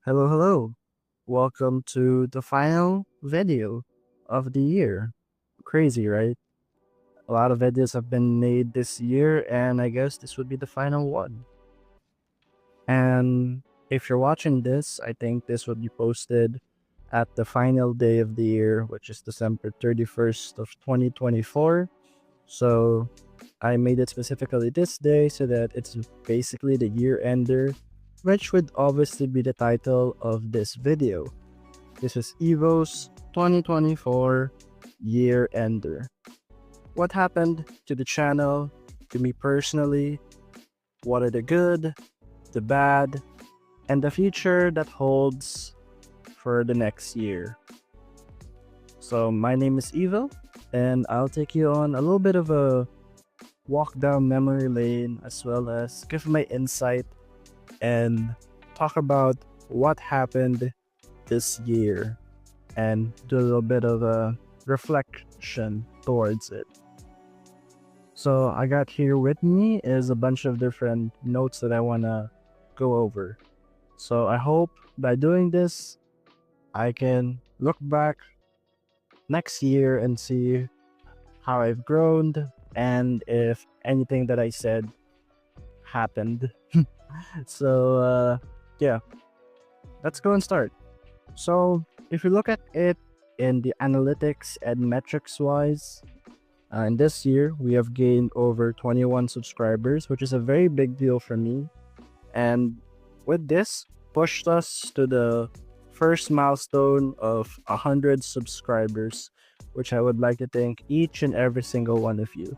Hello, hello. Welcome to the final video of the year. Crazy, right? A lot of videos have been made this year, and I guess this would be the final one. And if you're watching this, I think this will be posted at the final day of the year, which is December 31st of 2024. So I made it specifically this day so that it's basically the year ender, which would obviously be the title of this video. This is EvO's 2024 year ender. What happened to the channel, to me personally, what are the good, the bad, and the future that holds for the next year. So my name is EvO, and I'll take you on a little bit of a walk down memory lane as well as give my insight and talk about what happened this year and do a little bit of a reflection towards it. So I got here with me is a bunch of different notes that I want to go over. So I hope by doing this, I can look back next year and see how I've grown and if anything that I said happened. So yeah, let's go and start. So if you look at it in the analytics and metrics wise, in this year we have gained over 21 subscribers, which is a very big deal for me. And with this, pushed us to the first milestone of 100 subscribers, which I would like to thank each and every single one of you.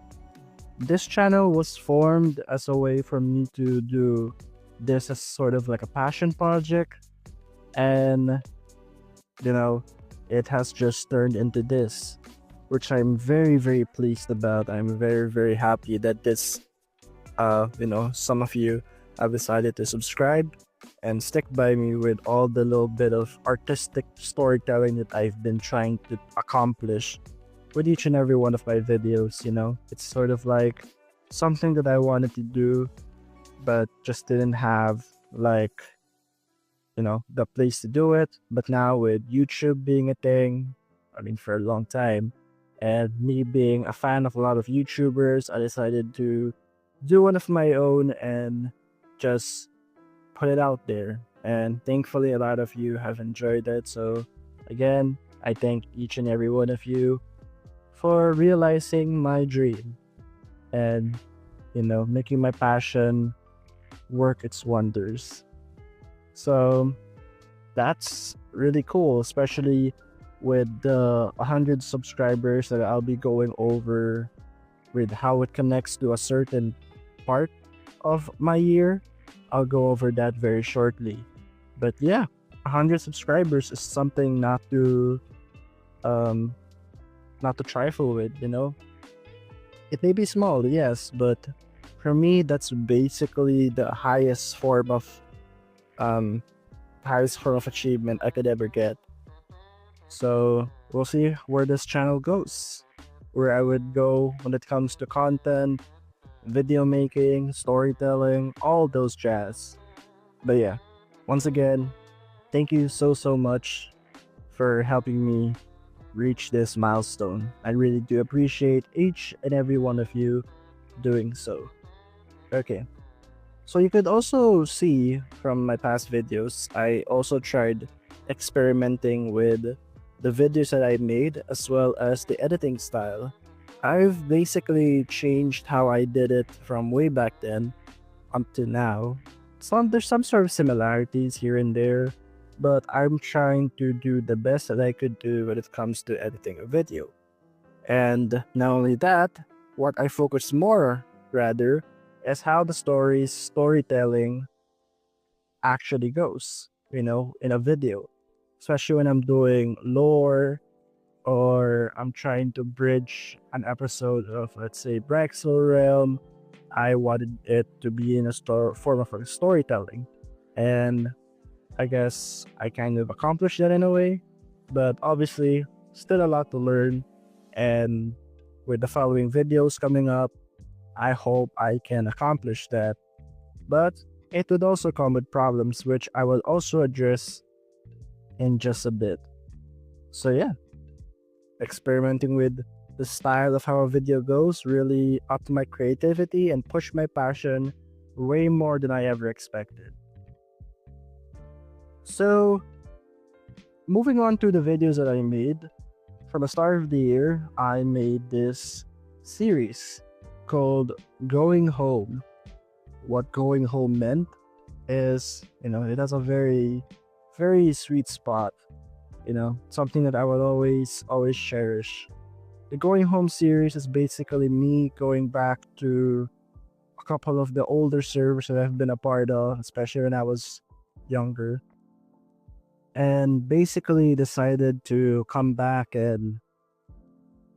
This channel was formed as a way for me to do this as sort of like a passion project, and it has just turned into this, which I'm very, very pleased about. I'm very, very happy that this, some of you have decided to subscribe and stick by me with all the little bit of artistic storytelling that I've been trying to accomplish with each and every one of my videos. It's sort of like something that I wanted to do, but just didn't have the place to do it. But now with YouTube being a thing, for a long time, and me being a fan of a lot of YouTubers, I decided to do one of my own and just put it out there. And thankfully, a lot of you have enjoyed it. So again, I thank each and every one of you for realizing my dream and, making my passion work its wonders. So that's really cool, especially with the 100 subscribers that I'll be going over with how it connects to a certain part of my year. I'll go over that very shortly. But yeah, 100 subscribers is something not to trifle with. It may be small, yes, but for me that's basically the highest form of achievement I could ever get. So we'll see where this channel goes, where I would go when it comes to content, video making, storytelling, all those jazz. But yeah, once again, thank you so much for helping me reach this milestone. I really do appreciate each and every one of you doing so. Okay. So you could also see from my past videos, I also tried experimenting with the videos that I made as well as the editing style. I've basically changed how I did it from way back then up to now. There's some sort of similarities here and there, but I'm trying to do the best that I could do when it comes to editing a video. And not only that, what I focus more rather is how the storytelling actually goes, in a video. Especially when I'm doing lore or I'm trying to bridge an episode of, let's say, Brexel Realm. I wanted it to be in a form of a storytelling. And I guess I kind of accomplished that in a way, but obviously still a lot to learn. And with the following videos coming up, I hope I can accomplish that. But it would also come with problems, which I will also address in just a bit. So yeah, experimenting with the style of how a video goes really upped my creativity and pushed my passion way more than I ever expected. So, moving on to the videos that I made, from the start of the year, I made this series called Going Home. What going home meant is, it has a very, very sweet spot, something that I will always cherish. The Going Home series is basically me going back to a couple of the older servers that I've been a part of, especially when I was younger, and basically decided to come back and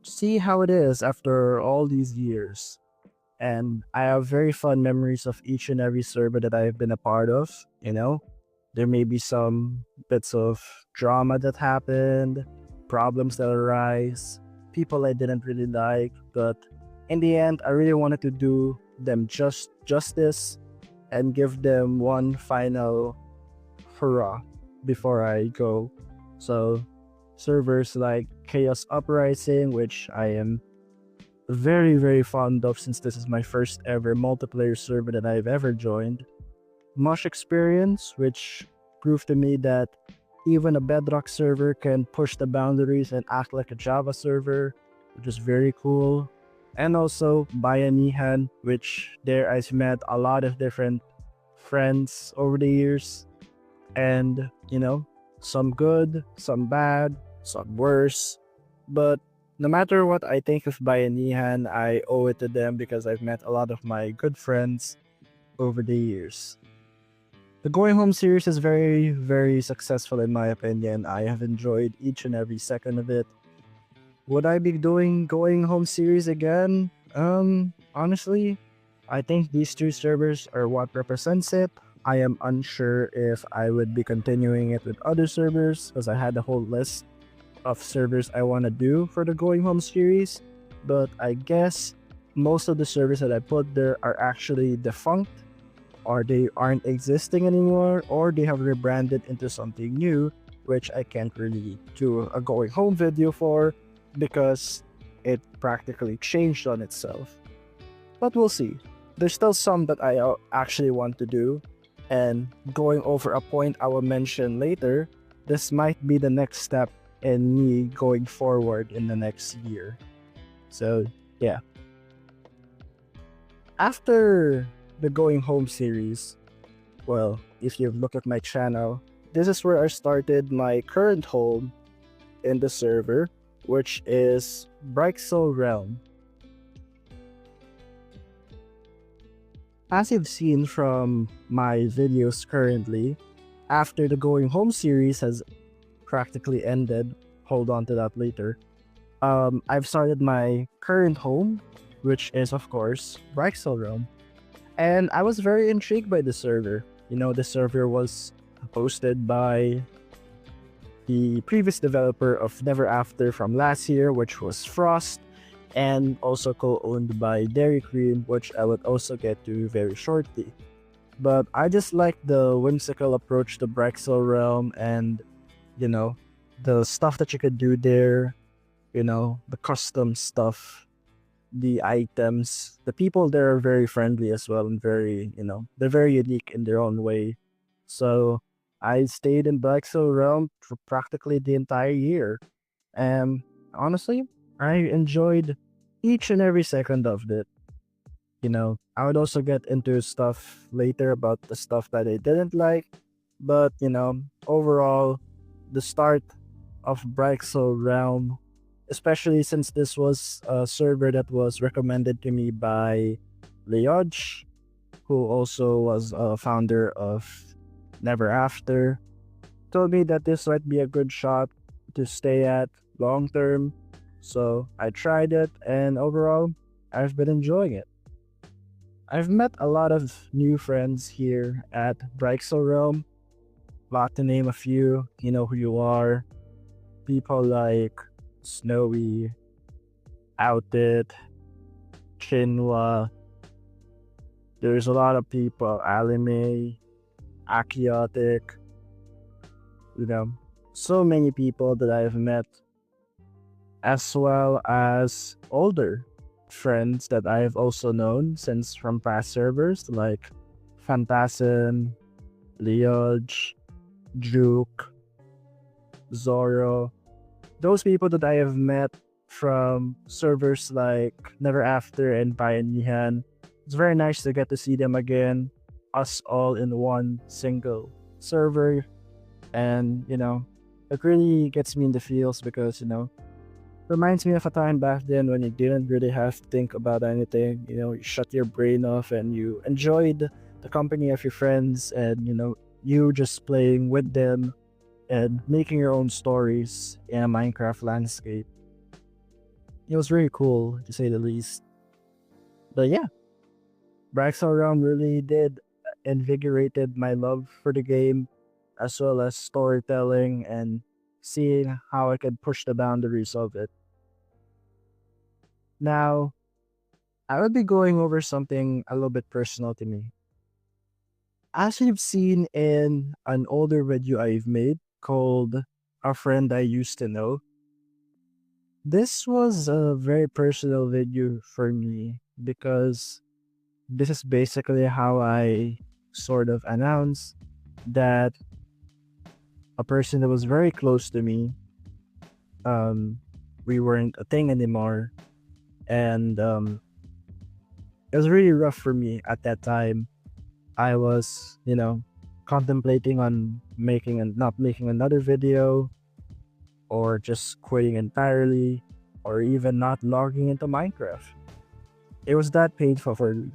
see how it is after all these years. And I have very fun memories of each and every server that I've been a part of. There may be some bits of drama that happened, problems that arise, people I didn't really like, but in the end, I really wanted to do them justice and give them one final hurrah before I go. So servers like Chaos Uprising, which I am very, very fond of since this is my first ever multiplayer server that I've ever joined. Mush Experience, which proved to me that even a Bedrock server can push the boundaries and act like a Java server, which is very cool. And also Bayanihan, which there I've met a lot of different friends over the years. And, some good, some bad, some worse. But no matter what I think of Bayanihan, I owe it to them because I've met a lot of my good friends over the years. The Going Home series is very, very successful in my opinion. I have enjoyed each and every second of it. Would I be doing Going Home series again? Honestly, I think these two servers are what represents it. I am unsure if I would be continuing it with other servers because I had a whole list of servers I want to do for the Going Home series, but I guess most of the servers that I put there are actually defunct, or they aren't existing anymore, or they have rebranded into something new, which I can't really do a Going Home video for because it practically changed on itself. But we'll see. There's still some that I actually want to do, and going over a point I will mention later, this might be the next step in me going forward in the next year. So, yeah. After the Going Home series, well, if you've looked at my channel, this is where I started my current home in the server, which is Brixel Realm. As you've seen from my videos currently, after the Going Home series has practically ended, hold on to that later, I've started my current home, which is of course Brixel Realm. And I was very intrigued by the server. The server was hosted by the previous developer of Never After from last year, which was Frost, and also co-owned by Dairy Cream, which I would also get to very shortly. But I just like the whimsical approach to Brixel Realm and, the stuff that you could do there, the custom stuff, the items. The people there are very friendly as well and very, they're very unique in their own way. So I stayed in Brixel Realm for practically the entire year. And honestly, I enjoyed each and every second of it. I would also get into stuff later about the stuff that I didn't like. But, overall, the start of Brixel Realm, especially since this was a server that was recommended to me by Leodge, who also was a founder of Never After, told me that this might be a good shot to stay at long term. So I tried it, and overall, I've been enjoying it. I've met a lot of new friends here at Brixel Realm. Lot to name a few, you know who you are. People like Snowy, Outed, Chinwa, There's a lot of people, anime, Akiotic, you know, so many people that I've met, as well as older friends that I've also known since from past servers like Fantasin, Leoj, Juke, Zoro. Those people that I have met from servers like Never After and Bayanihan. It's very nice to get to see them again, us all in one single server. And, it really gets me in the feels because, reminds me of a time back then when you didn't really have to think about anything. You shut your brain off and you enjoyed the company of your friends and, you just playing with them and making your own stories in a Minecraft landscape. It was really cool, to say the least. But yeah, Braxel Realm really did invigorated my love for the game, as well as storytelling and seeing how I could push the boundaries of it. Now, I would be going over something a little bit personal to me. As you've seen in an older video I've made called A Friend I Used to Know, this was a very personal video for me because this is basically how I sort of announced that a person that was very close to me, we weren't a thing anymore. And it was really rough for me at that time. I was, contemplating on making and not making another video, or just quitting entirely, or even not logging into Minecraft. It was that painful for me.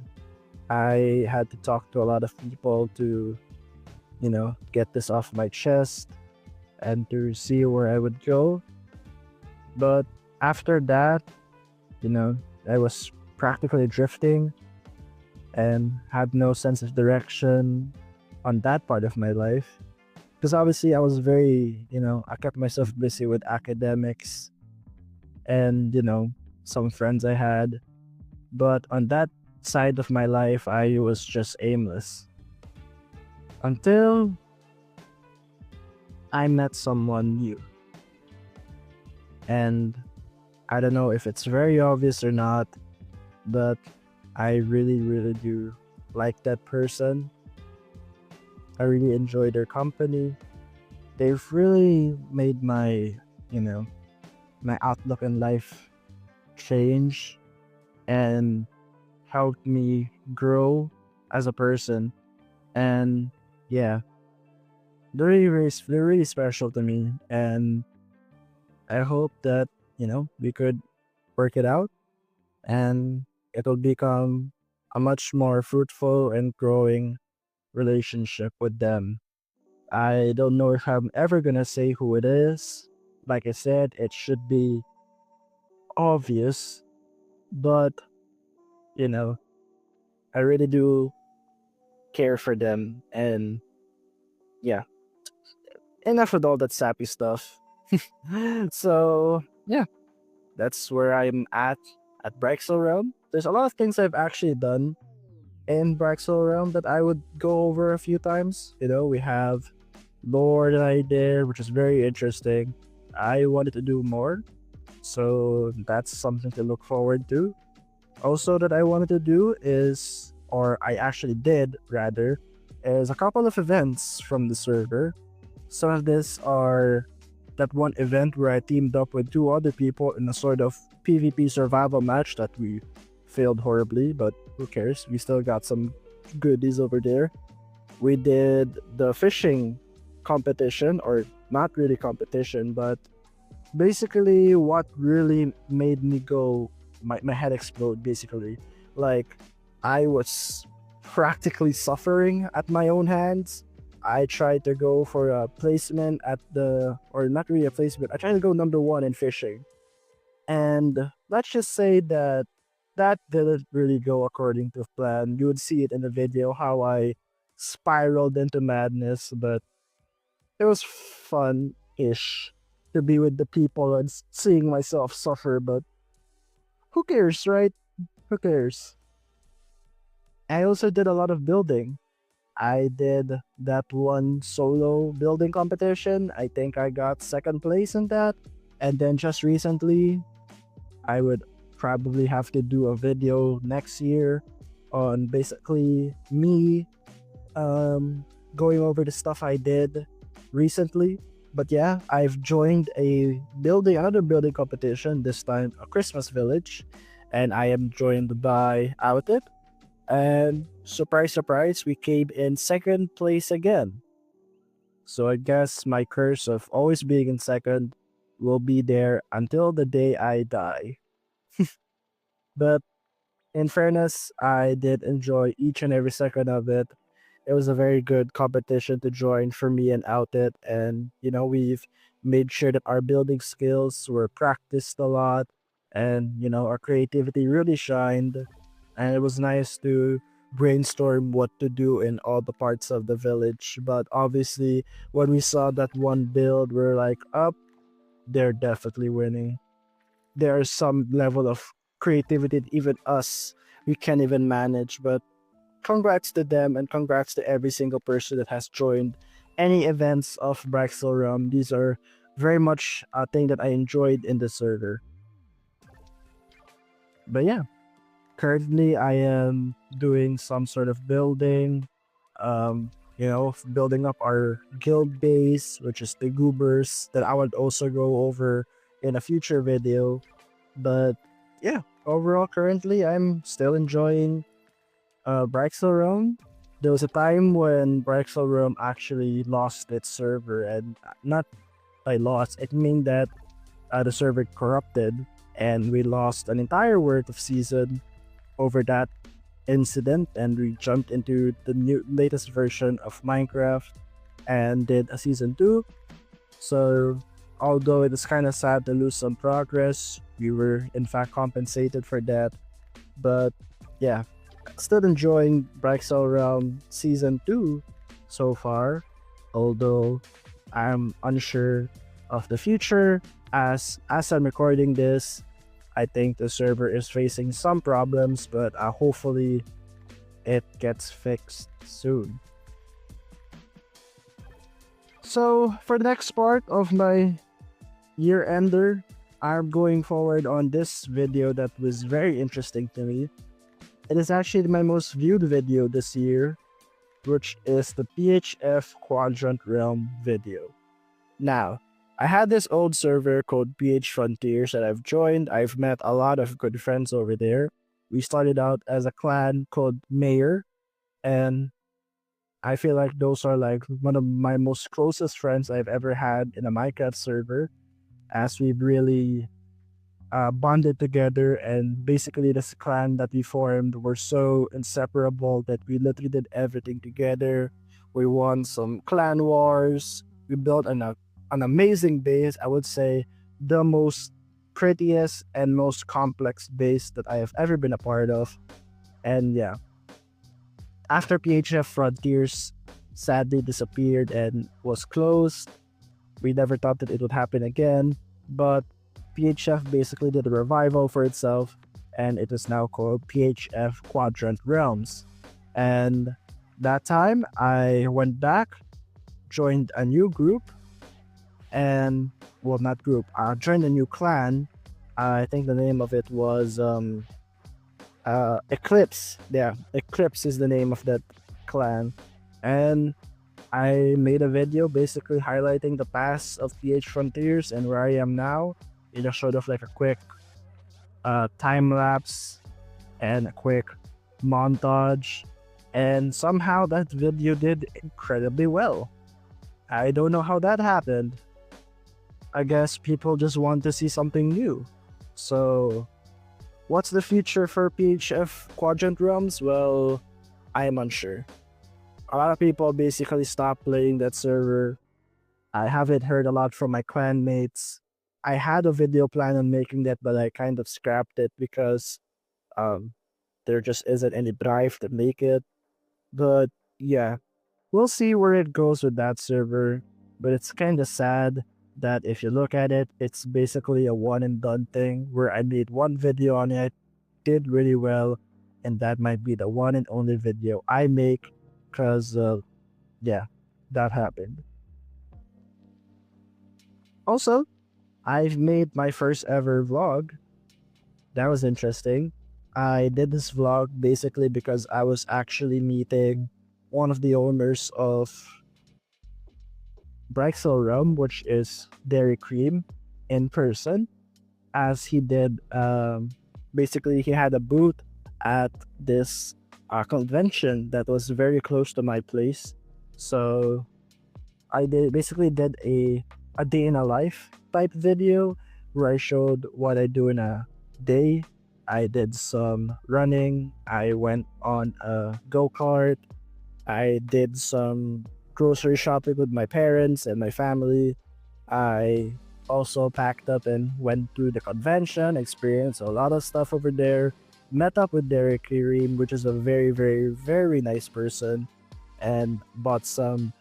I had to talk to a lot of people to, get this off my chest and to see where I would go. But after that, I was practically drifting and had no sense of direction on that part of my life. Because obviously I was very, I kept myself busy with academics and, some friends I had. But on that side of my life, I was just aimless. Until I met someone new. And I don't know if it's very obvious or not, but I really, really do like that person. I really enjoy their company. They've really made my, my outlook in life change and helped me grow as a person. And yeah, they're really special to me. And I hope that, we could work it out and it'll become a much more fruitful and growing relationship with them. I don't know if I'm ever gonna say who it is. Like I said, it should be obvious, but you know, I really do care for them. And yeah, enough with all that sappy stuff. So yeah, that's where I'm at Brexel Realm. There's a lot of things I've actually done in Brexel Realm that I would go over a few times. We have lore that I did, which is very interesting. I wanted to do more, so that's something to look forward to. Also, that I wanted to do is, or I actually did rather, is a couple of events from the server. Some of this are that one event where I teamed up with two other people in a sort of PvP survival match that we failed horribly, but who cares? We still got some goodies over there. We did the fishing competition, or not really competition, but basically what really made me go, my head explode basically. Like, I was practically suffering at my own hands. I tried to go for a placement or not really a placement, I tried to go number 1 in fishing. And let's just say that didn't really go according to plan. You would see it in the video how I spiraled into madness, but it was fun-ish to be with the people and seeing myself suffer, but who cares, right? Who cares? I also did a lot of building. I did that one solo building competition. I think I got second place in that. And then just recently, I would probably have to do a video next year on basically me going over the stuff I did recently. But yeah, I've joined another building competition, this time a Christmas village, and I am joined by Outit. And surprise, surprise, we came in second place again. So I guess my curse of always being in second will be there until the day I die. But in fairness, I did enjoy each and every second of it. It was a very good competition to join for me and Outit. And, we've made sure that our building skills were practiced a lot and, our creativity really shined. And it was nice to brainstorm what to do in all the parts of the village. But obviously, when we saw that one build, we're like, up, they're definitely winning. There's some level of creativity that even us, we can't even manage. But congrats to them and congrats to every single person that has joined any events of Braxel Realm. These are very much a thing that I enjoyed in the server. But yeah, currently I am doing some sort of building, building up our guild base, which is the goobers, that I would also go over in a future video. But yeah, overall, currently I'm still enjoying Braxel Realm. There was a time when Braxel Realm actually lost its server, and not by loss, it mean that the server corrupted, and we lost an entire worth of season over that incident, and we jumped into the latest version of Minecraft and did a season 2. So although it is kind of sad to lose some progress, we were in fact compensated for that. But yeah, still enjoying Braxel Realm Season 2 so far, although I'm unsure of the future. As I'm recording this, I think the server is facing some problems, but hopefully it gets fixed soon. So for the next part of my year ender, I'm going forward on this video that was very interesting to me. It is actually my most viewed video this year, which is the PHF Quadrant Realm video. Now, I had this old server called PH Frontiers that I've joined. I've met a lot of good friends over there. We started out as a clan called Mayor, and I feel like those are like one of my most closest friends I've ever had in a Minecraft server, as we've really bonded together, and basically this clan that we formed were so inseparable that we literally did everything together. We won some clan wars. We built an amazing base. I would say the most prettiest and most complex base that I have ever been a part of. And yeah, after PHF Frontiers sadly disappeared and was closed, we never thought that it would happen again, but PHF basically did a revival for itself, and it is now called PHF Quadrant Realms. And that time, I went back, joined a new group, and, well, not group, I joined a new clan. I think the name of it was Eclipse. Yeah, Eclipse is the name of that clan. And I made a video basically highlighting the past of PH Frontiers and where I am now. It just sort of like a quick time lapse and a quick montage, and somehow that video did incredibly well. I don't know how that happened. I guess people just want to see something new. So what's the future for PHF Quadrant Realms? Well, I am unsure. A lot of people basically stopped playing that server. I haven't heard a lot from my clanmates. I had a video plan on making that, but I kind of scrapped it because there just isn't any drive to make it. But yeah, we'll see where it goes with that server. But it's kind of sad that if you look at it, it's basically a one and done thing where I made one video on it, did really well, and that might be the one and only video I make because, yeah, that happened. Also, I've made my first ever vlog. That was interesting. I did this vlog basically because I was actually meeting one of the owners of Brixel Rum, which is Dairy Cream, in person, as he did. Basically, he had a booth at this convention that was very close to my place. So I did a day in a life type video where I showed what I do in a day. I did some running. I went on a go-kart. I did some grocery shopping with my parents and my family. I also packed up and went to the convention, experienced a lot of stuff over there, met up with Derek Kareem, which is a very, very, very nice person, and bought some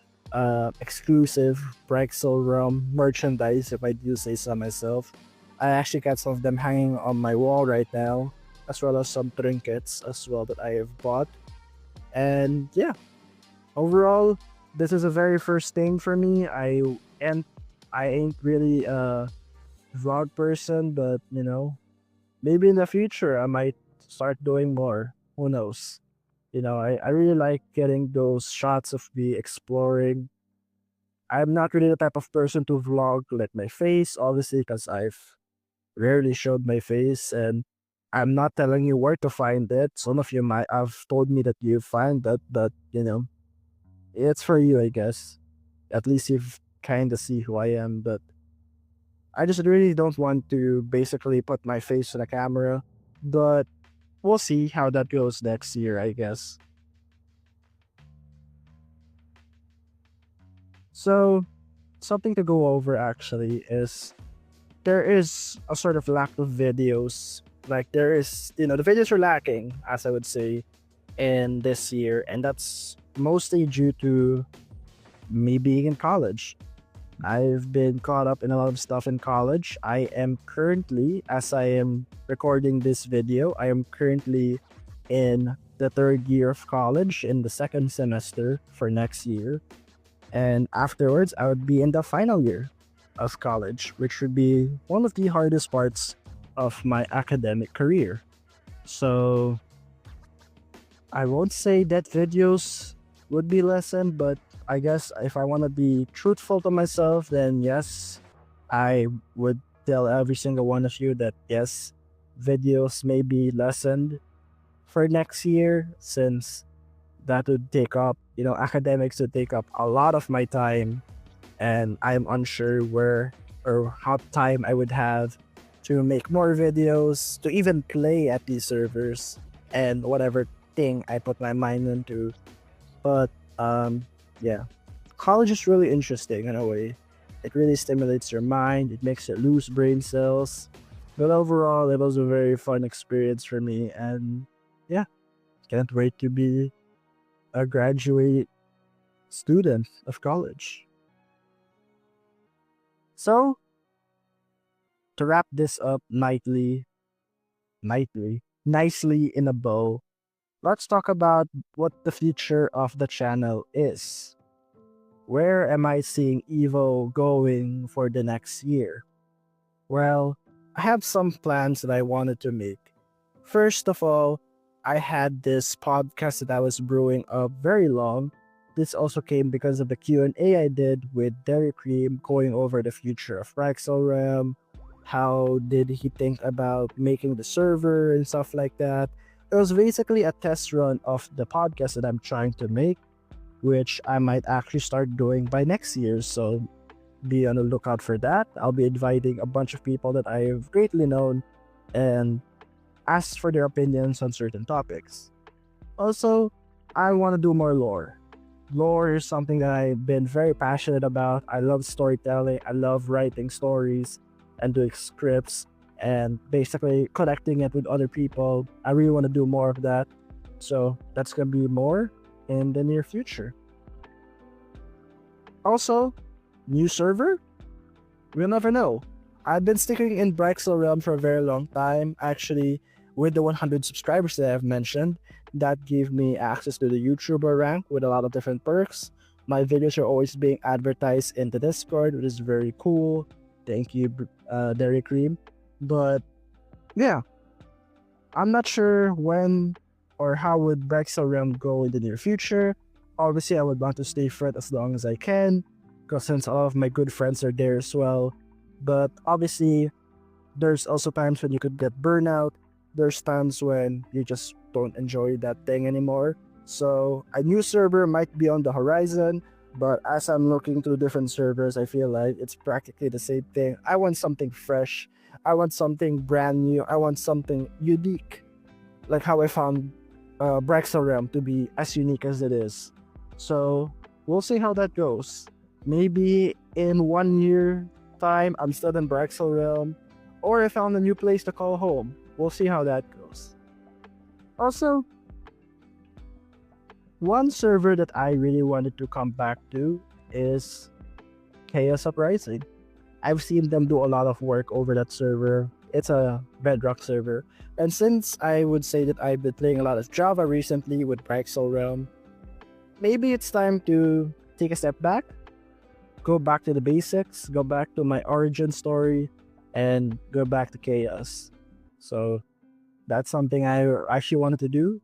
exclusive Brexel Rum merchandise, if I do say so myself. I actually got some of them hanging on my wall right now, as well as some trinkets as well that I have bought. And yeah, overall, this is a very first thing for me. I ain't really a vlog person, but maybe in the future I might start doing more. Who knows? I really like getting those shots of me exploring. I'm not really the type of person to vlog like my face, obviously, because I've rarely showed my face, and I'm not telling you where to find it. Some of you might have told me that you find that, but it's for you, I guess. At least you've kind of see who I am, but I just really don't want to basically put my face in the camera. But we'll see how that goes next year, I guess. So, something to go over actually is there is a sort of lack of videos. Like, there is, the videos are lacking, as I would say, in this year, and that's mostly due to me being in college. I've been caught up in a lot of stuff in college. I am currently, as I am recording this video, I am currently in the third year of college in the second semester for next year. And afterwards, I would be in the final year of college, which would be one of the hardest parts of my academic career. So I won't say that videos would be lessened, but I guess if I want to be truthful to myself, then yes, I would tell every single one of you that yes, videos may be lessened for next year, since that would take up, academics would take up a lot of my time, and I'm unsure where or how time I would have to make more videos, to even play at these servers, and whatever thing I put my mind into. But yeah, college is really interesting in a way. It really stimulates your mind, it makes it lose brain cells. But overall, it was a very fun experience for me, and yeah, can't wait to be a graduate student of college. So, to wrap this up nicely in a bow, let's talk about what the future of the channel is. Where am I seeing EvO going for the next year? Well, I have some plans that I wanted to make. First of all, I had this podcast that I was brewing up very long. This also came because of the Q&A I did with Derek Cream, going over the future of RAM. How did he think about making the server and stuff like that. It was basically a test run of the podcast that I'm trying to make, which I might actually start doing by next year. So be on the lookout for that. I'll be inviting a bunch of people that I have greatly known and ask for their opinions on certain topics. Also, I want to do more lore. Lore is something that I've been very passionate about. I love storytelling. I love writing stories and doing scripts and basically connecting it with other people. I really want to do more of that. So that's going to be more in the near future. Also, new server? We'll never know. I've been sticking in Brexel Realm for a very long time. Actually, with the 100 subscribers that I've mentioned, that gave me access to the YouTuber rank with a lot of different perks. My videos are always being advertised in the Discord, which is very cool. Thank you, Dairy Cream. But yeah, I'm not sure when or how would Brexel Realm go in the near future. Obviously, I would want to stay for it as long as I can, because since all of my good friends are there as well. But obviously, there's also times when you could get burnout. There's times when you just don't enjoy that thing anymore. So a new server might be on the horizon, but as I'm looking through different servers, I feel like it's practically the same thing. I want something fresh. I want something brand new. I want something unique, like how I found Brexel Realm to be as unique as it is. So we'll see how that goes. Maybe in 1 year time, I'm still in Brexel Realm, or I found a new place to call home. We'll see how that goes. Also, one server that I really wanted to come back to is Chaos Uprising. I've seen them do a lot of work over that server. It's a Bedrock server. And since I would say that I've been playing a lot of Java recently with Brexel Realm, maybe it's time to take a step back, go back to the basics, go back to my origin story, and go back to Chaos. So that's something I actually wanted to do.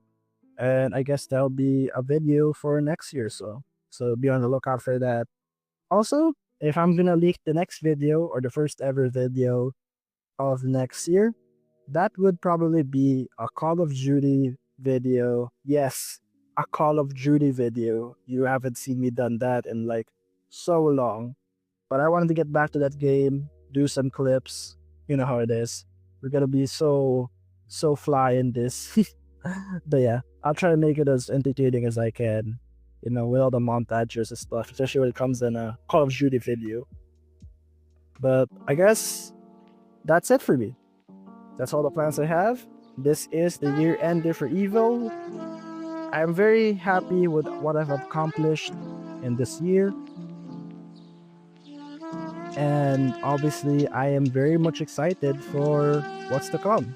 And I guess that'll be a video for next year. So be on the lookout for that. Also, if I'm gonna leak the next video or the first ever video of next year, that would probably be a Call of Duty video. Yes, a Call of Duty video. You haven't seen me done that in like so long. But I wanted to get back to that game, do some clips. You know how it is. We're gonna be so fly in this. But yeah, I'll try to make it as entertaining as I can. You know, with all the montages and stuff, especially when it comes in a Call of Duty video. But I guess that's it for me. That's all the plans I have. This is the year ender for EvO. I'm very happy with what I've accomplished in this year. And obviously, I am very much excited for what's to come.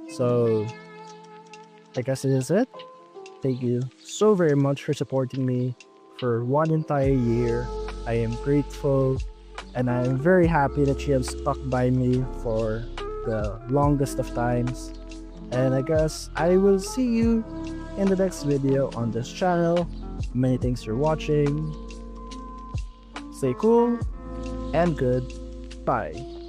So, I guess it is it. Thank you so very much for supporting me for 1 entire year. I am grateful, and I am very happy that you have stuck by me for the longest of times. And I guess I will see you in the next video on this channel. Many thanks for watching. Stay cool and good. Bye.